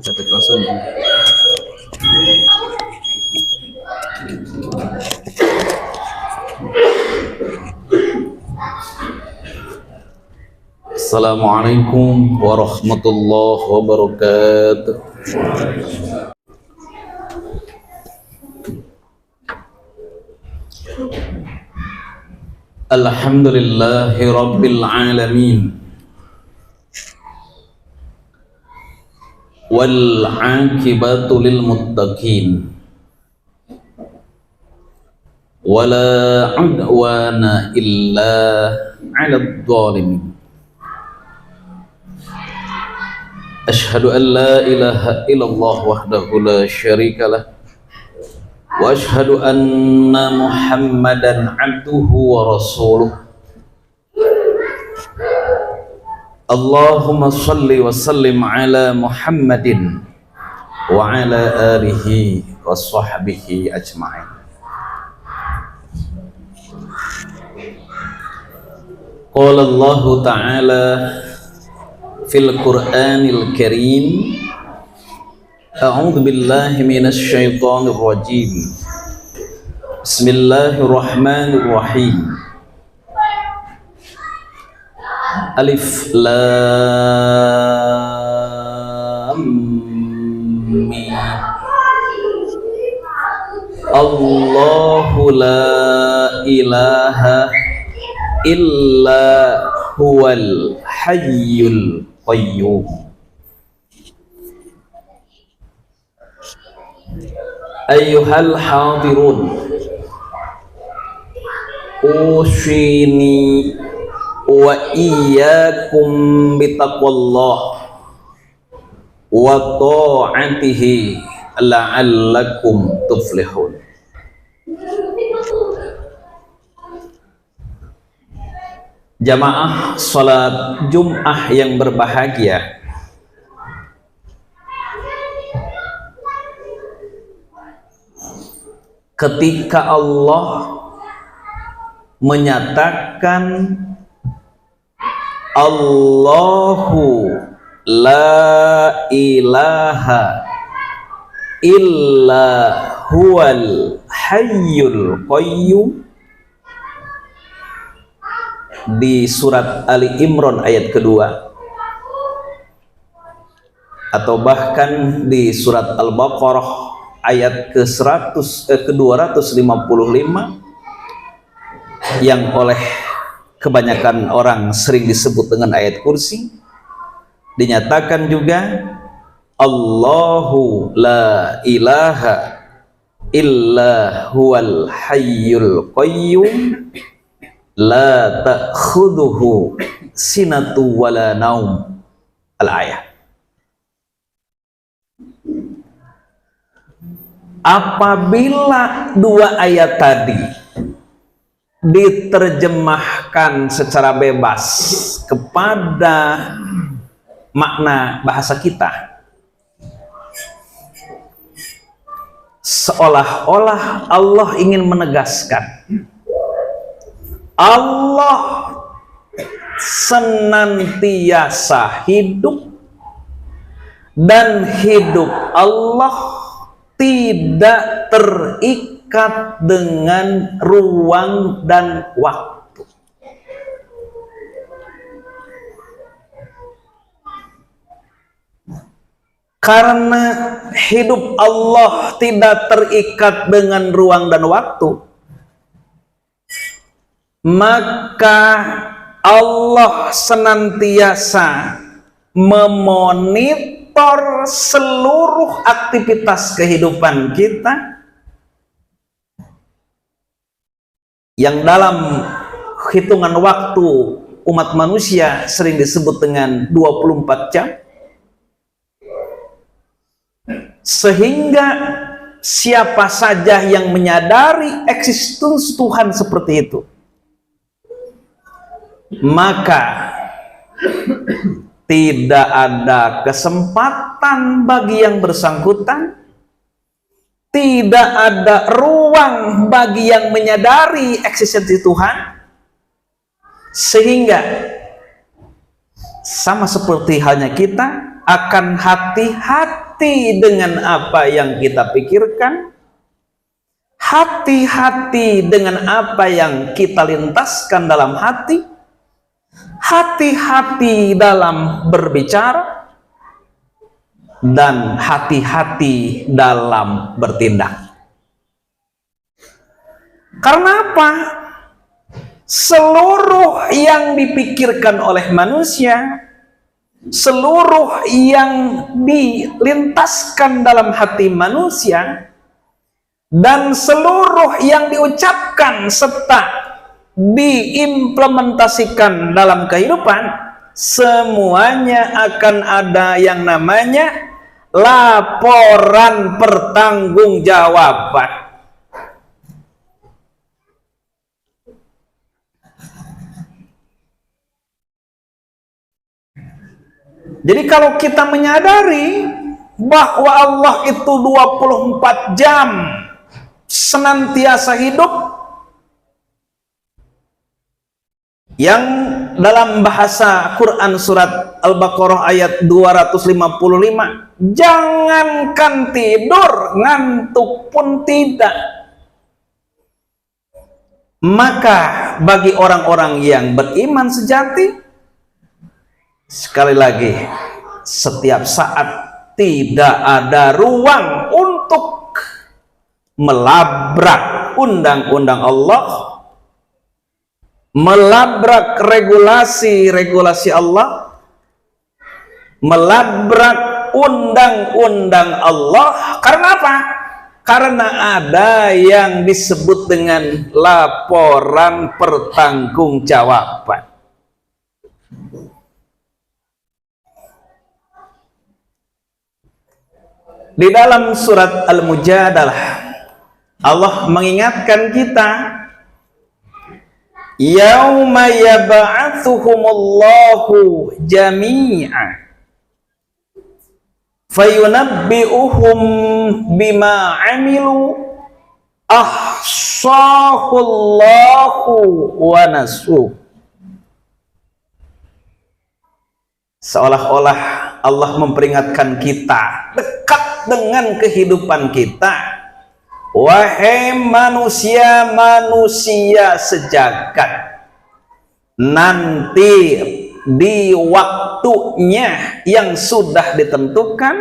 Kecatat langsung. Assalamualaikum warahmatullahi wabarakatuh. Alhamdulillahi rabbil alamin. Wal aqibatu lil muttaqin. Wala udwana illa 'alal zalimin. Asyhadu an la ilaha illallah wahdahu la syarikalah wa asyhadu anna Muhammadan 'abduhu wa rasuluh. Allahumma salli wa sallim ala Muhammadin wa ala alihi wa sahbihi ajma'in. Qala Allah ta'ala fil Qur'anil Karim, a'udzu billahi minasy syaithanir rajim. Bismillahirrahmanirrahim. Alif lam mim. Allahu la ilaha illa huwal hayyul qayyum. Ayyuhal hadirun, ushini wa iyyakum bitaqwallah wa ta'atihi la'allakum tuflihun. Jamaah salat Jum'ah yang berbahagia, ketika Allah menyatakan Allahu la ilaha illa huwal hayyul qayyum di surat Ali Imran ayat kedua, atau bahkan di surat Al-Baqarah ayat ke-255 yang oleh kebanyakan orang sering disebut dengan ayat kursi, dinyatakan juga Allahu la ilaha illa huwal hayyul qayyum la ta'khudhuhu sinatu wala naum. Al-ayat. Apabila dua ayat tadi diterjemahkan secara bebas kepada makna bahasa kita, seolah-olah Allah ingin menegaskan Allah senantiasa hidup, dan hidup Allah tidak terikat dengan ruang dan waktu. Karena hidup Allah tidak terikat dengan ruang dan waktu, maka Allah senantiasa memonitor seluruh aktivitas kehidupan kita yang dalam hitungan waktu umat manusia sering disebut dengan 24 jam, sehingga siapa saja yang menyadari eksistensi Tuhan seperti itu, maka tidak ada kesempatan bagi yang bersangkutan, tidak ada ruang bagi yang menyadari eksistensi Tuhan, sehingga sama seperti halnya kita, akan hati-hati dengan apa yang kita pikirkan, hati-hati dengan apa yang kita lintaskan dalam hati, hati-hati dalam berbicara, dan hati-hati dalam bertindak. Karena apa? Seluruh yang dipikirkan oleh manusia, seluruh yang dilintaskan dalam hati manusia, dan seluruh yang diucapkan serta diimplementasikan dalam kehidupan, semuanya akan ada yang namanya laporan pertanggungjawaban. Jadi kalau kita menyadari bahwa Allah itu 24 jam senantiasa hidup, yang dalam bahasa Quran surat Al-Baqarah ayat 255, jangankan tidur, ngantuk pun tidak. Maka bagi orang-orang yang beriman sejati, sekali lagi, setiap saat tidak ada ruang untuk melabrak undang-undang Allah, melabrak regulasi-regulasi Allah, melabrak undang-undang Allah. Karena apa? Karena ada yang disebut dengan laporan pertanggungjawaban. Di dalam surat Al-Mujadalah, Allah mengingatkan kita, yauma yab'atsuhumullahu jami'a fayunabbi'uhum bima 'amilu ahsahullahu wa nasuh. Seolah-olah Allah memperingatkan kita dekat dengan kehidupan kita, wahai manusia-manusia sejagat, nanti di waktunya yang sudah ditentukan,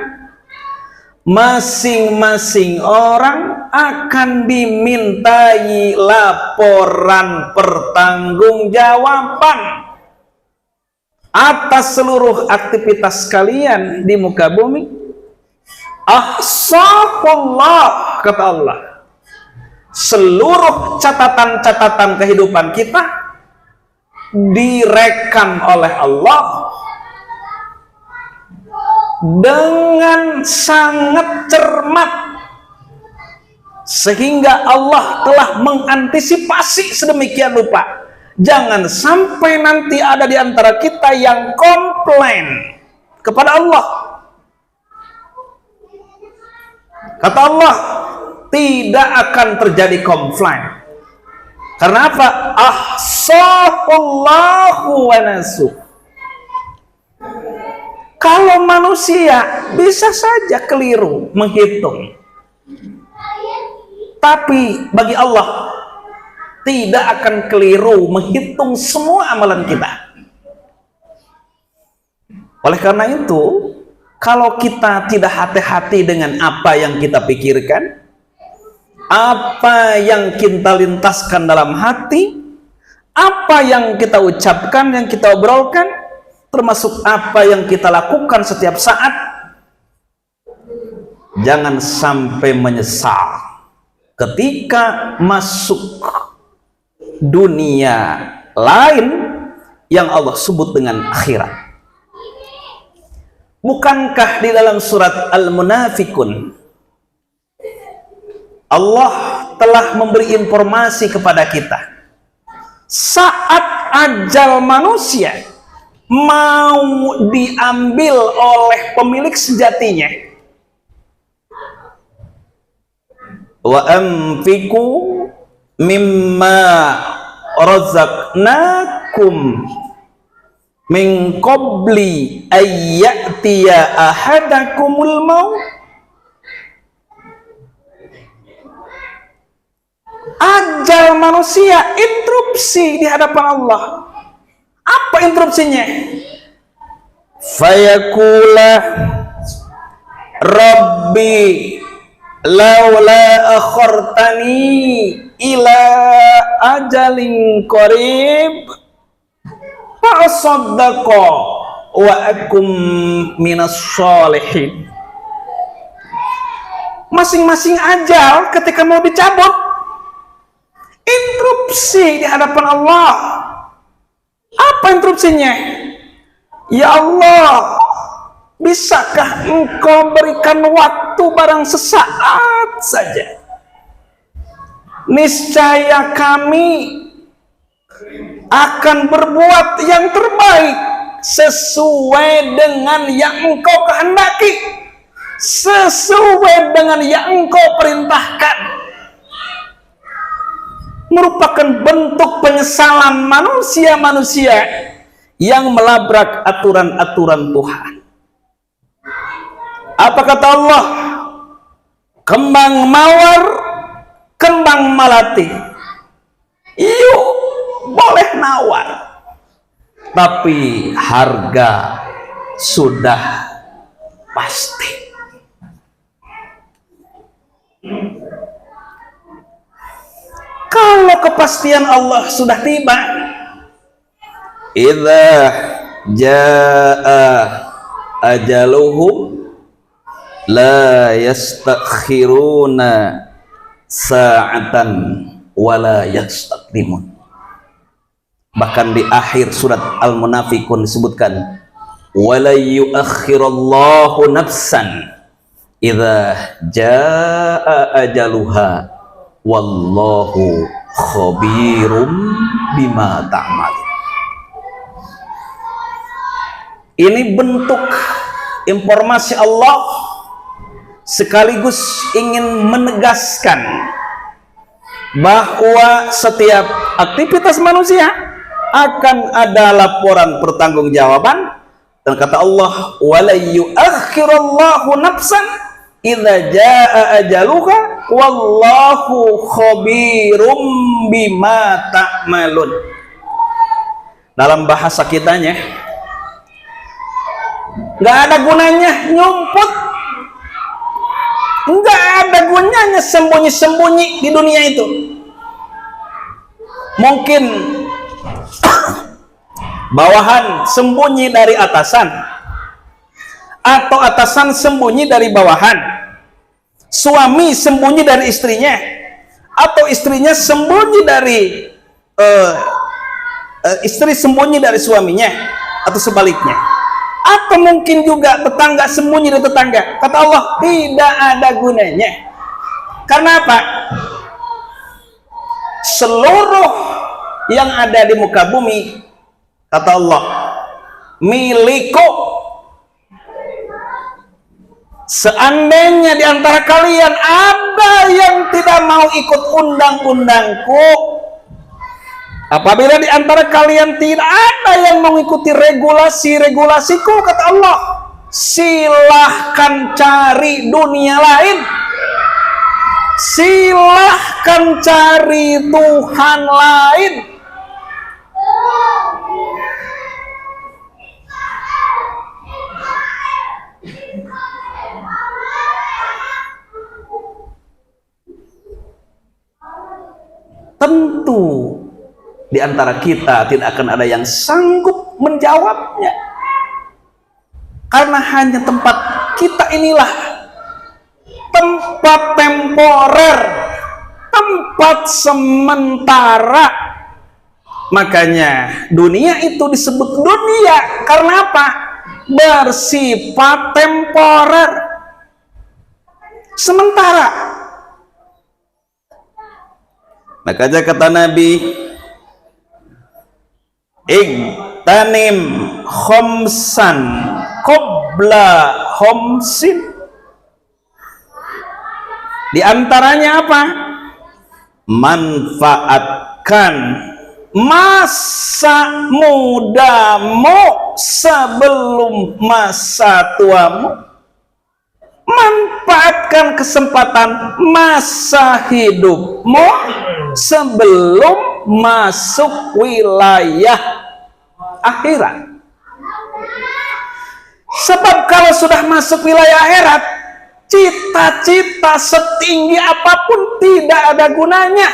masing-masing orang akan dimintai laporan pertanggungjawaban atas seluruh aktivitas kalian di muka bumi. Ahsahullah, kata Allah, seluruh catatan-catatan kehidupan kita direkam oleh Allah dengan sangat cermat, sehingga Allah telah mengantisipasi sedemikian rupa. Jangan sampai nanti ada di antara kita yang komplain kepada Allah. Kata Allah, tidak akan terjadi komplain. Karena apa? Ahsahullahu wa nasuh. Kalau manusia bisa saja keliru menghitung, tapi bagi Allah tidak akan keliru menghitung semua amalan kita. Oleh karena itu, kalau kita tidak hati-hati dengan apa yang kita pikirkan, apa yang kita lintaskan dalam hati, apa yang kita ucapkan, yang kita obrolkan, termasuk apa yang kita lakukan setiap saat, jangan sampai menyesal ketika masuk dunia lain yang Allah sebut dengan akhirat. Bukankah di dalam surat Al-Munafikun Allah telah memberi informasi kepada kita, saat ajal manusia mau diambil oleh pemilik sejatinya, wa anfiqu mimma razaqnakum min qabli ayyatiya ahadakumul maut. Ajal manusia interupsi di hadapan Allah. Apa interupsinya? Fayaqula Rabbi laula akhartani ila ajalin qarib fa asaddaqa wa akum minas sholihin. Masing-masing ajal ketika mau dicabut interupsi di hadapan Allah. Apa interupsinya? Ya Allah, bisakah engkau berikan waktu barang sesaat saja? Niscaya kami akan berbuat yang terbaik sesuai dengan yang engkau kehendaki, sesuai dengan yang engkau perintahkan. Merupakan bentuk penyesalan manusia-manusia yang melabrak aturan-aturan Tuhan. Apa kata Allah? Kembang mawar, kembang melati. Yuk, boleh nawar, tapi harga sudah pasti. Kalau kepastian Allah sudah tiba, idza jaa ajaluhum la yastakhiruna sa'atan wala yastaqdimun. Bahkan di akhir surat Al-Munafiqun disebutkan wala yuakhirallahu nafsan idza jaa ajaluha wallahu khabirum bima ta'malun. Ini bentuk informasi Allah sekaligus ingin menegaskan bahwa setiap aktivitas manusia akan ada laporan pertanggungjawaban, dan kata Allah wala yuakhirallahu nafsan idza jaa ajaluha wallahu khabirum bima ta'malun. Dalam bahasa kitanya, nggak ada gunanya nyumput, nggak ada gunanya sembunyi-sembunyi di dunia itu. Mungkin bawahan sembunyi dari atasan, atau atasan sembunyi dari bawahan, suami sembunyi dari istrinya, atau istrinya sembunyi dari istri sembunyi dari suaminya, atau sebaliknya, atau mungkin juga tetangga sembunyi dari tetangga. Kata Allah tidak ada gunanya. Karena apa? Seluruh yang ada di muka bumi, kata Allah, milikku. Seandainya di antara kalian ada yang tidak mau ikut undang-undangku, apabila di antara kalian tidak ada yang mengikuti regulasi-regulasiku, kata Allah, silahkan cari dunia lain, silahkan cari Tuhan lain. Tentu di antara kita tidak akan ada yang sanggup menjawabnya, karena hanya tempat kita inilah tempat temporer, tempat sementara. Makanya dunia itu disebut dunia karena apa? Bersifat temporer, sementara. Makanya kata Nabi, igtanim khomsan qabla khomsin. Di antaranya apa? Manfaatkan masa mudamu sebelum masa tuamu. Manfaatkan kesempatan masa hidupmu sebelum masuk wilayah akhirat. Sebab kalau sudah masuk wilayah akhirat, cita-cita setinggi apapun tidak ada gunanya.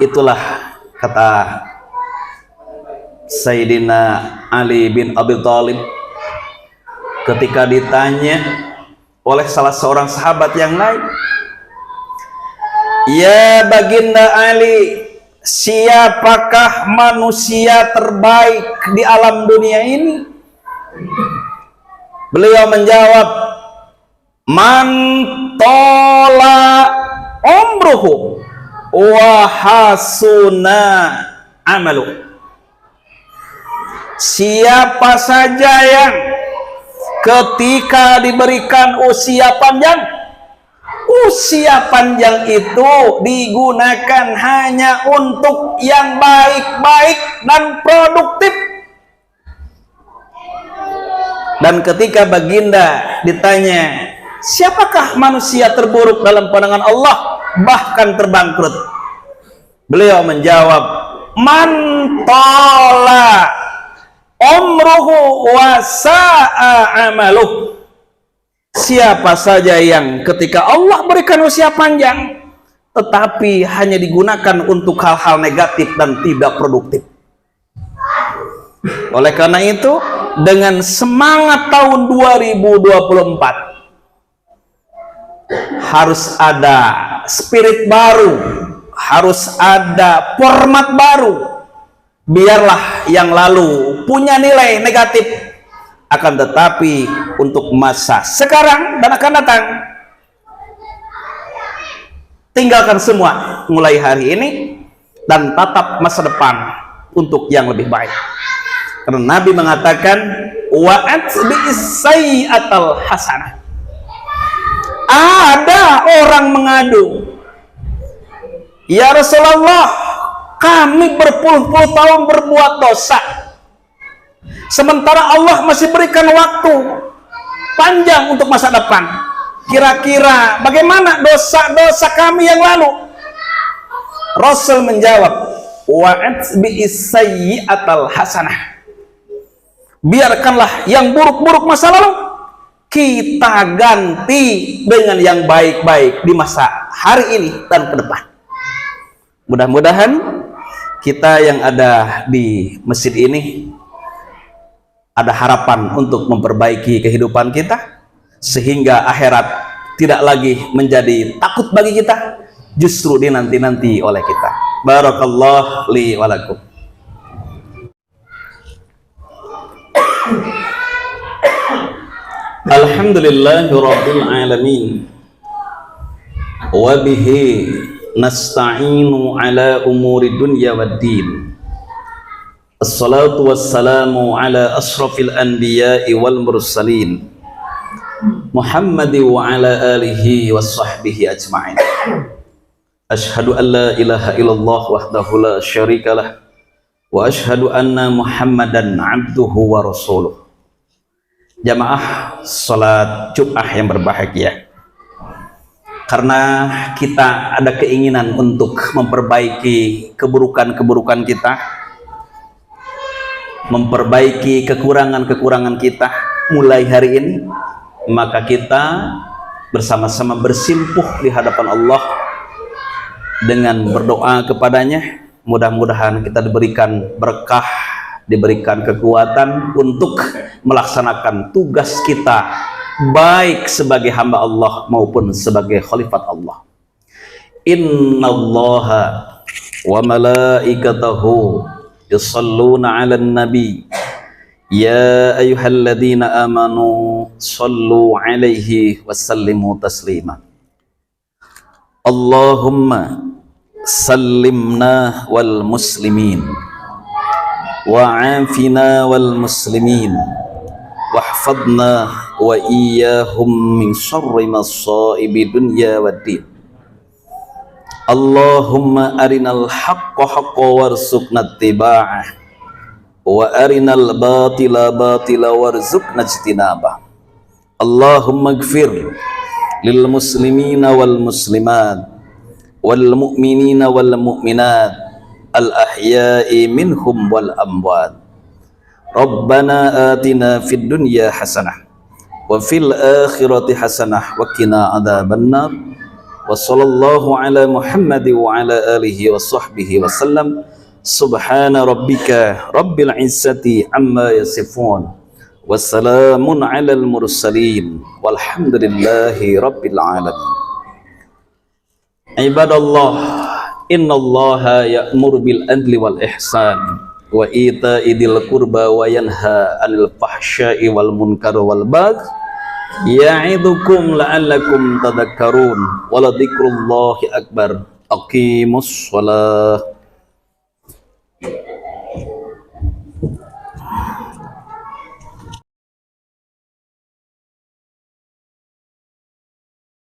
Itulah kata Sayyidina Ali bin Abi Thalib ketika ditanya oleh salah seorang sahabat yang lain, "Ya Baginda Ali, siapakah manusia terbaik di alam dunia ini?" Beliau menjawab, "Man tola umruhu wa hasuna amalu." Siapa saja yang ketika diberikan usia panjang itu digunakan hanya untuk yang baik-baik dan produktif. Dan ketika Baginda ditanya, siapakah manusia terburuk dalam pandangan Allah, bahkan terbangkrut, beliau menjawab, "Man tola umruhu wa sa'a amaluh." Siapa saja yang ketika Allah berikan usia panjang tetapi hanya digunakan untuk hal-hal negatif dan tidak produktif. Oleh karena itu, dengan semangat tahun 2024 harus ada spirit baru, harus ada format baru. Biarlah yang lalu punya nilai negatif, akan tetapi untuk masa sekarang dan akan datang, tinggalkan semua mulai hari ini dan tatap masa depan untuk yang lebih baik. Karena Nabi mengatakan, wa'at bi'isayyatal hasanah. Ada orang mengadu, "Ya Rasulullah, kami berpuluh-puluh tahun berbuat dosa, sementara Allah masih berikan waktu panjang untuk masa depan. Kira-kira bagaimana dosa-dosa kami yang lalu?" Rasul menjawab, wa'at bi'isayyatal hasanah. Biarkanlah yang buruk-buruk masa lalu kita ganti dengan yang baik-baik di masa hari ini dan ke depan. Mudah-mudahan kita yang ada di masjid ini ada harapan untuk memperbaiki kehidupan kita sehingga akhirat tidak lagi menjadi takut bagi kita, justru dinanti-nanti oleh kita. Barakallahu li wa lakum. Alhamdulillahirabbil alamin. Wa bihi nasta'inu ala umuri dunya waddin. Assalatu wassalamu ala asrafil anbiya'i wal mursalin, Muhammad wa ala alihi wa sahbihi ajma'in. Ashhadu an la ilaha illallah wahdahu la syarikalah wa ashhadu anna Muhammadan abduhu wa rasuluh. Jamaah salat Jumat yang berbahagia, karena kita ada keinginan untuk memperbaiki keburukan-keburukan kita, memperbaiki kekurangan-kekurangan kita mulai hari ini, maka kita bersama-sama bersimpuh di hadapan Allah dengan berdoa kepadanya. Mudah-mudahan kita diberikan berkah, diberikan kekuatan untuk melaksanakan tugas kita, baik sebagai hamba Allah maupun sebagai khalifat Allah. Innallaha wa malaikatahu yusalluna 'alan nabi ya ayyuhalladzina amanu sallu 'alaihi wasallimu taslima. Allahumma sallimna wal muslimin وعافنا والمسلمين واحفظنا وإياهم من شر مصائب الدنيا والدين. اللهم أرنا الحق حقا وارزقنا اتباعه وأرنا الباطل باطلا وارزقنا اجتنابه. اللهم اغفر للمسلمين والمسلمات والمؤمنين والمؤمنات الأحياء منهم والأموات. ربنا آتنا في الدنيا حسنة وفي الآخرة حسنة وقنا عذاب النار. وصلى الله على محمد وعلى آله وصحبه وسلم. سبحان ربك رب العزة عما يصفون وسلام على المرسلين والحمد لله رب العالمين. Ibadallah, innallaha ya'muru bil adli wal ihsan wa ita'i dzil qurba wa yanha 'anil fahsya'i wal munkar wal baghi ya'idukum la'allakum tadhakkarun. Wa la dzikrullahi akbar. Aqimus shalah.